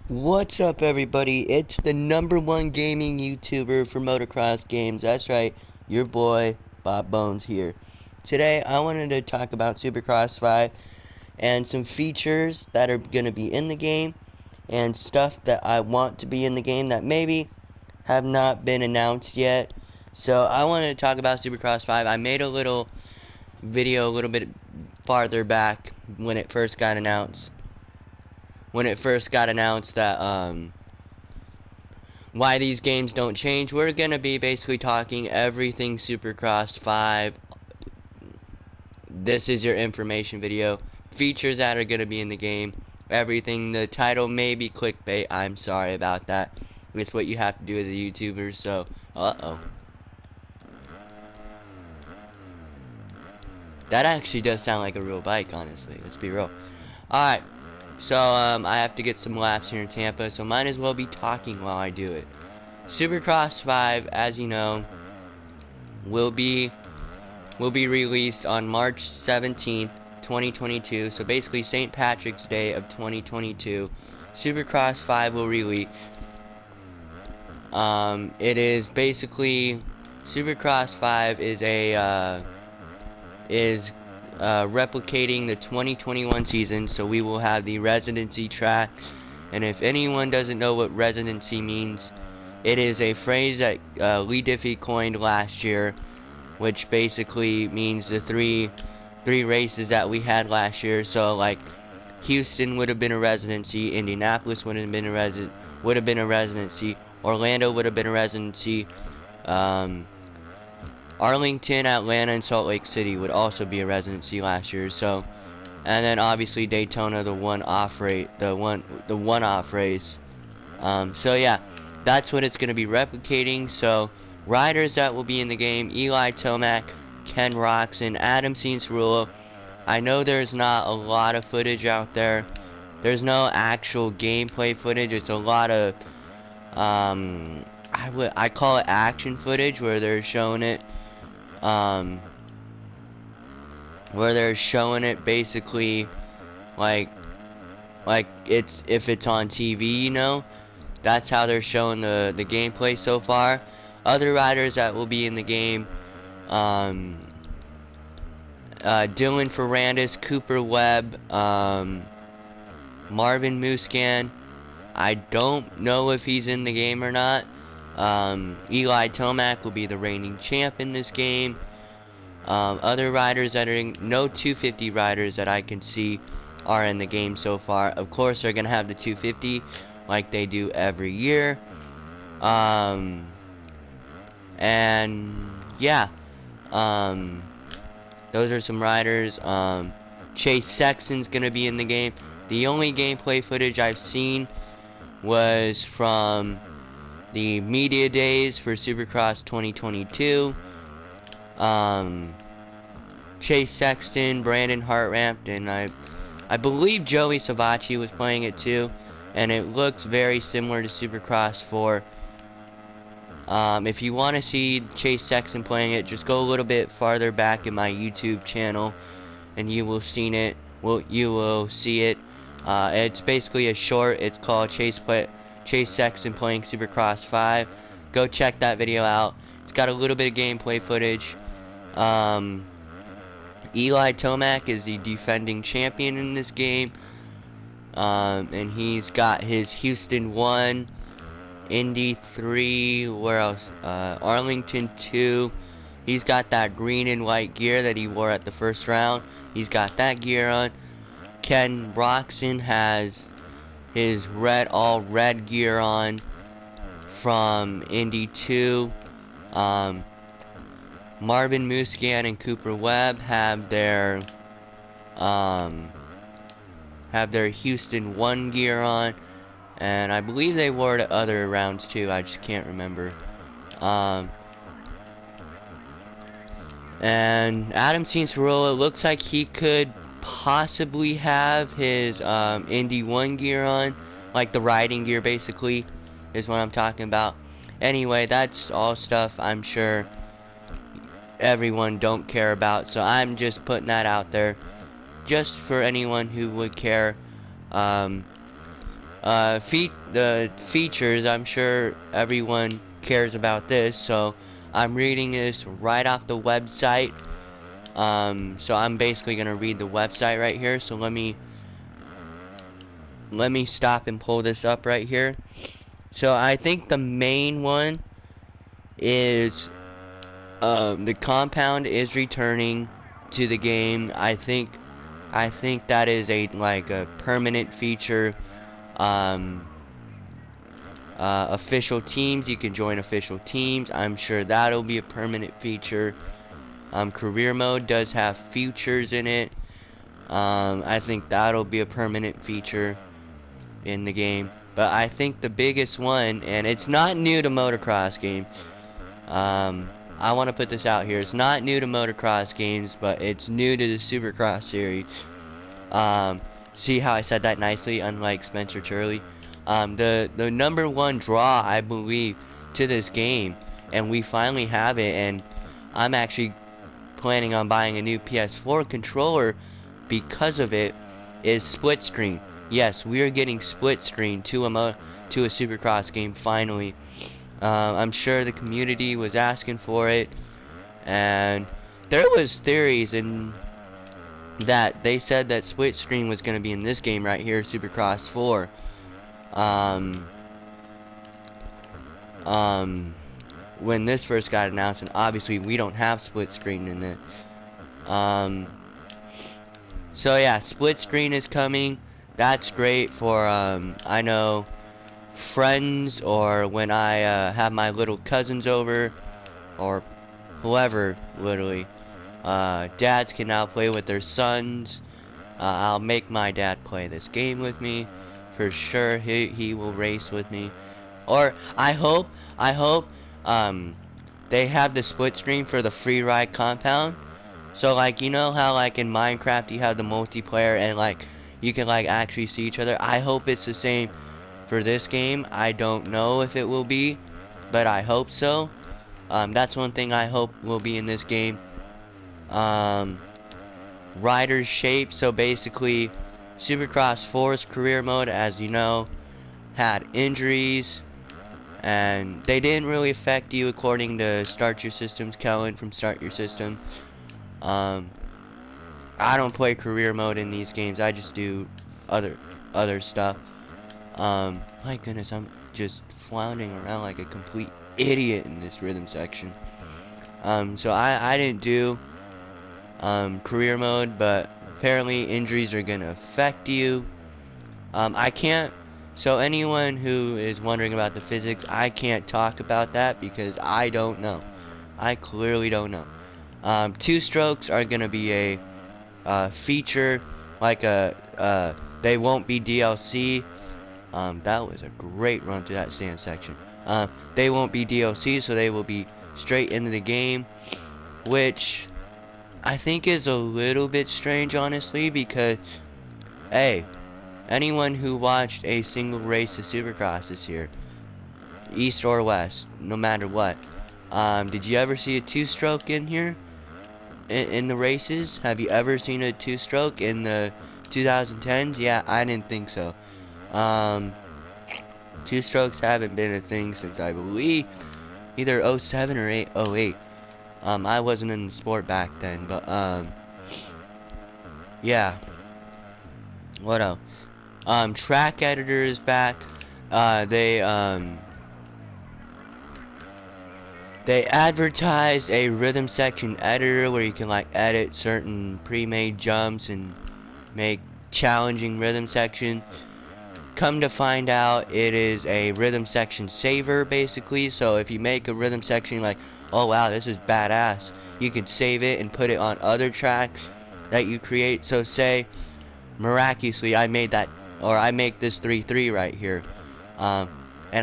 What's up, everybody? It's the #1 gaming YouTuber for motocross games. That's right, your boy Bob Bones here. Today I wanted to talk about Supercross 5 and some features that are going to be in the game and stuff that I want to be in the game that maybe have not been announced yet. So I wanted to talk about Supercross 5. I made a little video a little bit farther back when it first got announced. That why these games don't change. We're gonna be basically talking everything Supercross 5. This is your information video. Features that are gonna be in the game. Everything. The title may be clickbait. I'm sorry about that. It's what you have to do as a YouTuber. So, that actually does sound like a real bike, honestly. Let's be real. Alright. So, I have to get some laps here in Tampa, so might as well be talking while I do it. Supercross 5, as you know, will be released on March 17th, 2022. So basically St. Patrick's Day of 2022. Supercross 5 will release. It is basically Supercross 5 is replicating the 2021 season, so we will have the residency track. And if anyone doesn't know what residency means, it is a phrase that Lee Diffie coined last year, which basically means the three races that we had last year. So like Houston would have been a residency, Indianapolis would have been a residency, Orlando would have been a residency, Arlington, Atlanta, and Salt Lake City would also be a residency last year. So, and then obviously Daytona, the one-off race. So yeah, that's what it's gonna be replicating. So, riders that will be in the game: Eli Tomac, Ken Roczen, Adam Cianciarulo. I know there's not a lot of footage out there. There's no actual gameplay footage. It's a lot of I call it action footage, where they're showing it basically like it's if it's on TV, you know. That's how they're showing the gameplay so far. Other riders that will be in the game: Dylan Ferrandis, Cooper Webb, Marvin Musquin. I don't know if he's in the game or not. Eli Tomac will be the reigning champ in this game. Other riders that are in, no 250 riders that I can see are in the game so far. Of course, they're gonna have the 250 like they do every year. And yeah, those are some riders. Chase Sexton's gonna be in the game. The only gameplay footage I've seen was from the media days for Supercross 2022. Chase Sexton, Brandon Hartramp, and I believe Joey Savacci was playing it too, and it looks very similar to Supercross 4. If you want to see Chase Sexton playing it, just go a little bit farther back in my YouTube channel, and you will see it. It's basically a short. It's called Chase Sexton playing Supercross 5. Go check that video out. It's got a little bit of gameplay footage. Eli Tomac is the defending champion in this game. And he's got his Houston 1, Indy 3, where else? Arlington 2. He's got that green and white gear that he wore at the first round. He's got that gear on. Ken Roczen has his all red gear on from Indy 2. Marvin Musquin and Cooper Webb have their Houston 1 gear on, and I believe they wore it other rounds too. I just can't remember. And Adam Cianciarulo, it looks like he could possibly have his Indy 1 gear on, like the riding gear basically is what I'm talking about. Anyway, that's all stuff I'm sure everyone don't care about, so I'm just putting that out there just for anyone who would care. The features, I'm sure everyone cares about this, so I'm reading this right off the website. So I'm basically gonna read the website right here. So let me stop and pull this up right here. So I think the main one is the compound is returning to the game. I think that is a permanent feature. Official teams, you can join official teams. I'm sure that'll be a permanent feature. Career mode does have features in it. I think that'll be a permanent feature in the game. But I think the biggest one, and it's not new to motocross games. I want to put this out here. It's not new to motocross games, but it's new to the Supercross series. See how I said that nicely, unlike Spencer Turley. The number one draw, I believe, to this game, and we finally have it, and I'm actually planning on buying a new PS4 controller because of it, is split screen. Yes, we are getting split screen to a Supercross game finally. I'm sure the community was asking for it, and there was theories in that they said that split screen was going to be in this game right here, Supercross 4. When this first got announced, and obviously we don't have split screen in it. So yeah, split screen is coming. That's great for I know friends, or when I have my little cousins over, or whoever, literally. Dads can now play with their sons. I'll make my dad play this game with me for sure. He will race with me, or I hope they have the split screen for the free ride compound. So like, you know how like in Minecraft you have the multiplayer and like you can like actually see each other. I hope it's the same for this game. I don't know if it will be, but I hope so. That's one thing I hope will be in this game. Rider's shape. So basically, Supercross 4's career mode, as you know, had injuries, and they didn't really affect you according to Start Your Systems, Kellen from Start Your System. I don't play career mode in these games. I just do other stuff. My goodness, I'm just floundering around like a complete idiot in this rhythm section. So I didn't do career mode, but apparently injuries are gonna affect you. I can't. So anyone who is wondering about the physics, I can't talk about that because I don't know. I clearly don't know. Two strokes are gonna be a feature, like they won't be DLC. That was a great run through that sand section. They won't be DLC, so they will be straight into the game, which I think is a little bit strange, honestly, because hey, anyone who watched a single race of Supercross this year, East or West, no matter what, did you ever see a two-stroke in here? In the races? Have you ever seen a two-stroke in the 2010s? Yeah, I didn't think so. Two strokes haven't been a thing since I believe either 07 or 08. I wasn't in the sport back then, but yeah. What else? Track editor is back. They advertised a rhythm section editor where you can like edit certain pre-made jumps and make challenging rhythm section. Come to find out, it is a rhythm section saver basically. So if you make a rhythm section like, oh wow, this is badass, you can save it and put it on other tracks that you create. So say miraculously I made that, or I make this 3-3 right here, and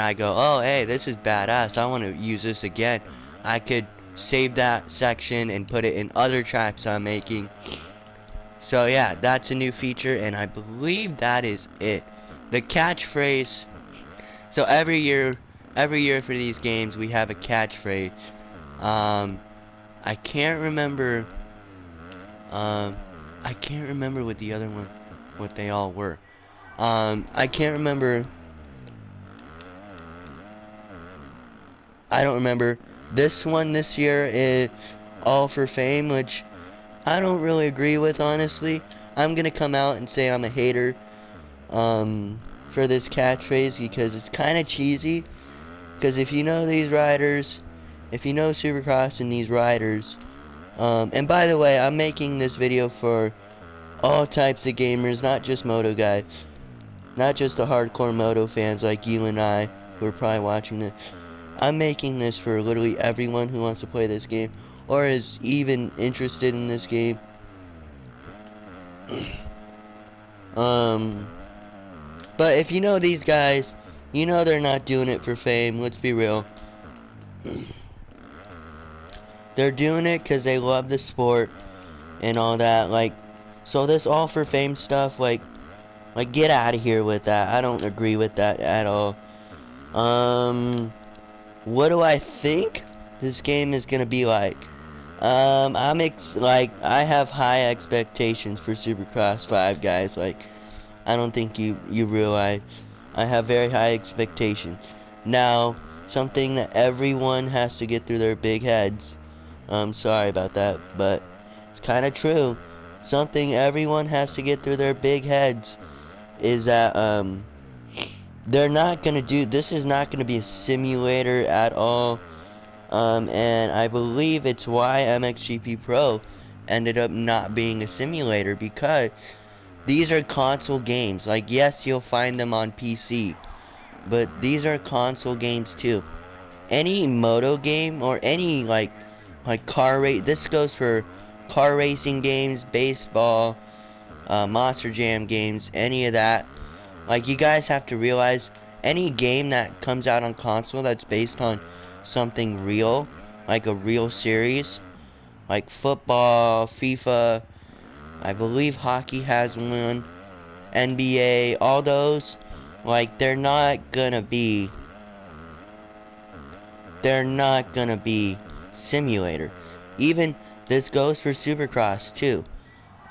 I go, oh hey, this is badass, I want to use this again. I could save that section and put it in other tracks I'm making. So yeah, that's a new feature, and I believe that is it. The catchphrase. So every year for these games we have a catchphrase. I can't remember. I can't remember what the other one, what they all were. I can't remember. I don't remember. This one this year is All for Fame, which I don't really agree with, honestly. I'm gonna come out and say I'm a hater for this catchphrase because it's kind of cheesy. Because if you know these riders, if you know Supercross and these riders, and by the way, I'm making this video for all types of gamers, not just moto guys, not just the hardcore moto fans like you and I who are probably watching this. I'm making this for literally everyone who wants to play this game or is even interested in this game. But if you know these guys, you know they're not doing it for fame. Let's be real. They're doing it because they love the sport and all that. Like, so this all for fame stuff, like get out of here with that. I don't agree with that at all. What do I think this game is gonna be like? I have high expectations for Supercross 5, guys. Like, I don't think you realize I have very high expectations. Now, something that everyone has to get through their big heads. I'm sorry about that, but it's kind of true. Something everyone has to get through their big heads is that they're not gonna do. This is not gonna be a simulator at all. And I believe it's why MXGP Pro ended up not being a simulator, because these are console games. Like, yes, you'll find them on PC, but these are console games too. Any moto game or any like car race, this goes for car racing games, baseball, Monster Jam games, any of that. Like, you guys have to realize, any game that comes out on console that's based on something real, like a real series, like football, FIFA, I believe hockey has one, NBA, all those, like, they're not gonna be simulator. Even this goes for Supercross too.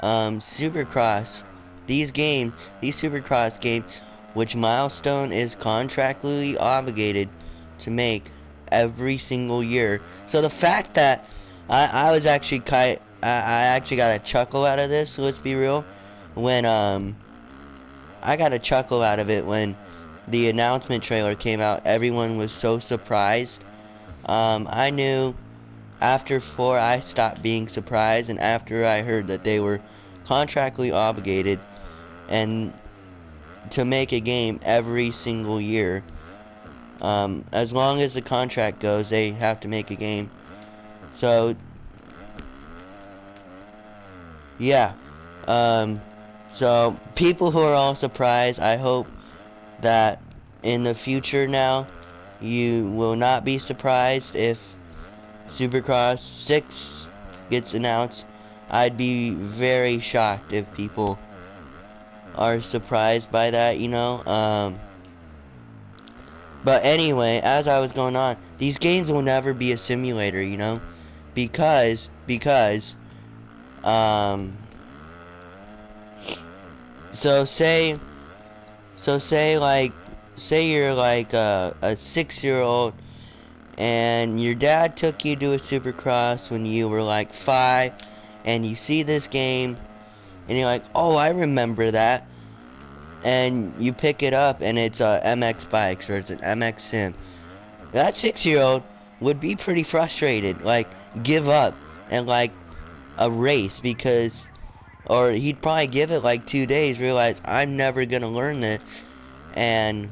Supercross, these Supercross games, which Milestone is contractually obligated to make every single year. So the fact that I was actually I actually got a chuckle out of this, so let's be real, when I got a chuckle out of it when the announcement trailer came out. Everyone was so surprised. I knew after 4 I stopped being surprised, and after I heard that they were contractually obligated and to make a game every single year. As long as the contract goes, they have to make a game. So, yeah. So, people who are all surprised, I hope that in the future now, you will not be surprised if Supercross 6 gets announced. I'd be very shocked if people are surprised by that, you know. But anyway, as I was going on, these games will never be a simulator, you know, because so say you're like a 6-year-old and your dad took you to a Supercross when you were like 5, and you see this game and you're like, oh, I remember that. And you pick it up and it's a MX Bikes or it's an MX Sim. That 6-year-old would be pretty frustrated, like give up and like a race, because, or he'd probably give it like 2 days, realize I'm never gonna learn this, and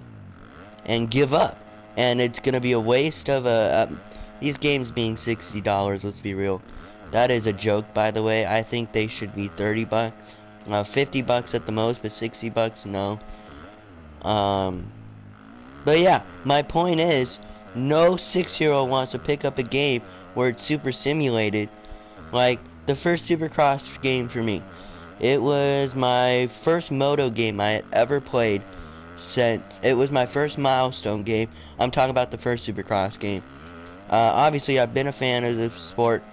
give up, and it's gonna be a waste of these games being $60. Let's be real, that is a joke, by the way. I think they should be $30. $50 at the most, but $60, no. But yeah, my point is, no 6-year-old wants to pick up a game where it's super simulated. Like, the first Supercross game for me, it was my first moto game I had ever played since, it was my first Milestone game. I'm talking about the first Supercross game. Obviously, I've been a fan of the sport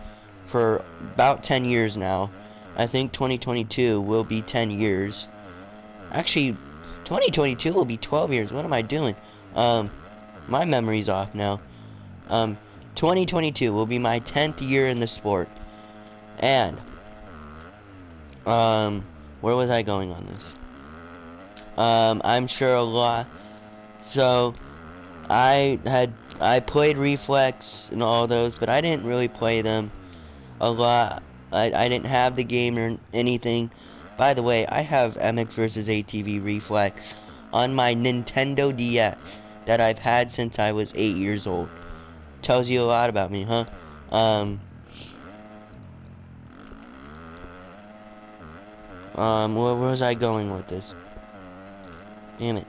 for about 10 years now. I think 2022 will be 10 years. Actually, 2022 will be 12 years. What am I doing? My memory's off now. 2022 will be my 10th year in the sport. And, where was I going on this? I'm sure a lot. So, I played Reflex and all those, but I didn't really play them a lot. I didn't have the game or anything. By the way, I have MX vs. ATV Reflex on my Nintendo DS that I've had since I was 8 years old. Tells you a lot about me, huh? Where was I going with this? Damn it.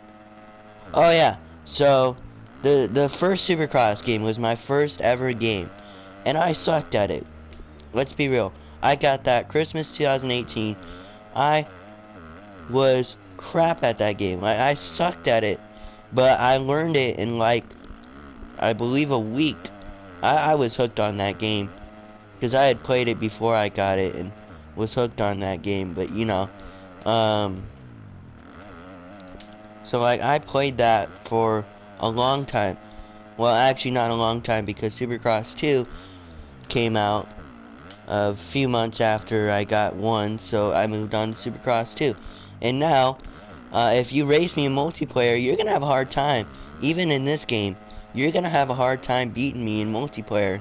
Oh yeah. So the first Supercross game was my first ever game, and I sucked at it. Let's be real. I got that Christmas 2018. I was crap at that game. I sucked at it, but I learned it in like, I believe, a week. I was hooked on that game because I had played it before I got it and was hooked on that game. But you know, so like I played that for a long time. Well, actually not a long time, because Supercross 2 came out a few months after I got 1, so I moved on to Supercross 2. And now, if you race me in multiplayer, you're gonna have a hard time. Even in this game, you're gonna have a hard time beating me in multiplayer.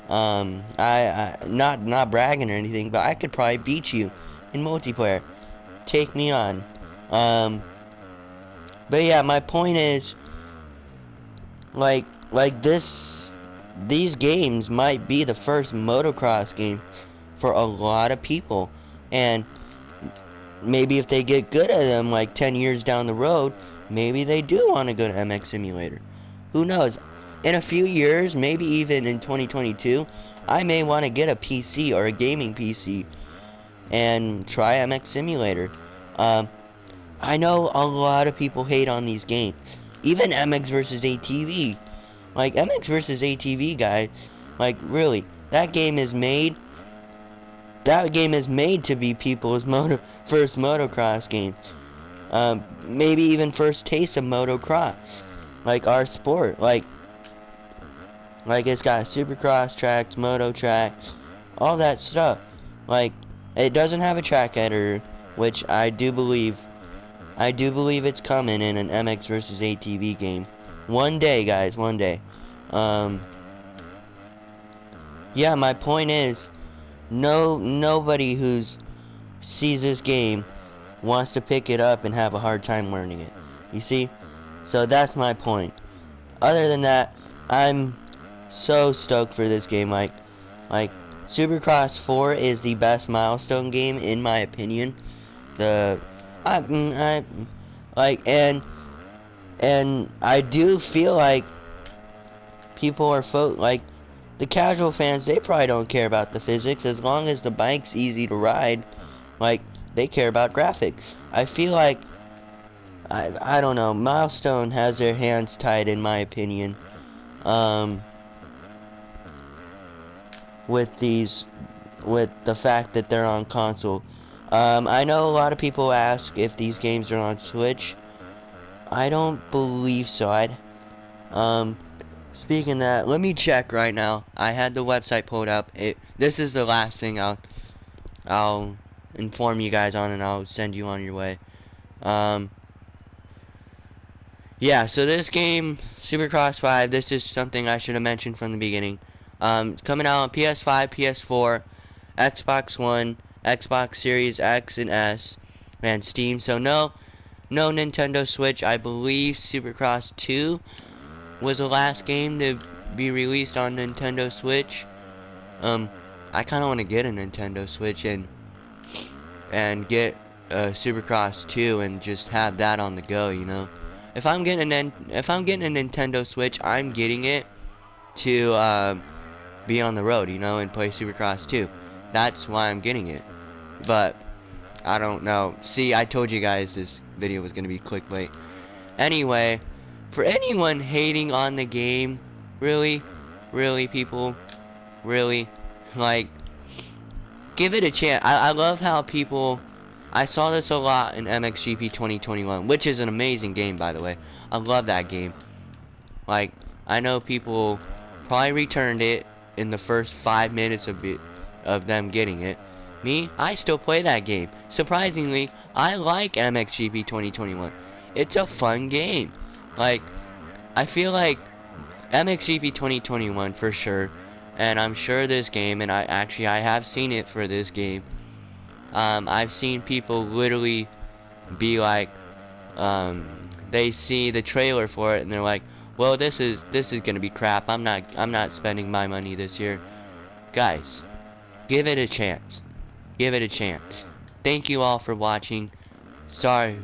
I not bragging or anything, but I could probably beat you in multiplayer. Take me on. But yeah, my point is, like these games might be the first motocross game for a lot of people, and maybe if they get good at them like 10 years down the road, maybe they do want to go to MX Simulator. Who knows? In a few years, maybe even in 2022, I may want to get a PC or a gaming PC and try MX Simulator. I know a lot of people hate on these games. Even MX vs. ATV. Like, MX vs. ATV, guys, like, really, that game is made to be people's first motocross game. Maybe even first taste of motocross. Like, our sport. Like it's got Supercross tracks, moto tracks, all that stuff. Like, it doesn't have a track editor, which I do believe it's coming in an MX vs. ATV game. One day, guys, one day. Yeah, my point is, nobody who sees this game wants to pick it up and have a hard time learning it. You see? So that's my point. Other than that, I'm so stoked for this game. Like Supercross 4 is the best milestone game in my opinion. And I do feel like people are like the casual fans, they probably don't care about the physics as long as the bike's easy to ride. Like, they care about graphics. I feel like I don't know, Milestone has their hands tied in my opinion. With the fact that they're on console. I know a lot of people ask if these games are on Switch. I don't believe so. Speaking of that, let me check right now. I had the website pulled up. This is the last thing I'll inform you guys on, and I'll send you on your way. Yeah, so this game, Supercross 5, this is something I should have mentioned from the beginning. It's coming out on PS5, PS4, Xbox One, Xbox Series X and S, and Steam. So no Nintendo Switch. I believe Supercross 2 was the last game to be released on Nintendo Switch. I kind of want to get a Nintendo Switch and get Supercross 2 and just have that on the go, you know. If I'm getting a Nintendo Switch, I'm getting it to be on the road, you know, and play Supercross 2. That's why I'm getting it. But I don't know. See, I told you guys this video was going to be clickbait. Anyway, for anyone hating on the game, really people, really, like, give it a chance. I love how people I saw this a lot in MXGP 2021, which is an amazing game, by the way. I love that game. Like, I know people probably returned it in the first 5 minutes of them getting it. Me, I still play that game. Surprisingly, I like MXGP 2021. It's a fun game. Like, I feel like MXGP 2021 for sure, and I'm sure this game, and I have seen it for this game. I've seen people literally be like, they see the trailer for it and they're like, well, this is gonna be crap. I'm not spending my money this year. Guys, give it a chance. Give it a chance. Thank you all for watching. Sorry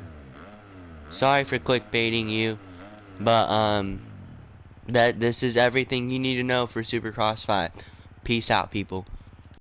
for clickbaiting you, but that this is everything you need to know for Supercross 5. Peace out, people.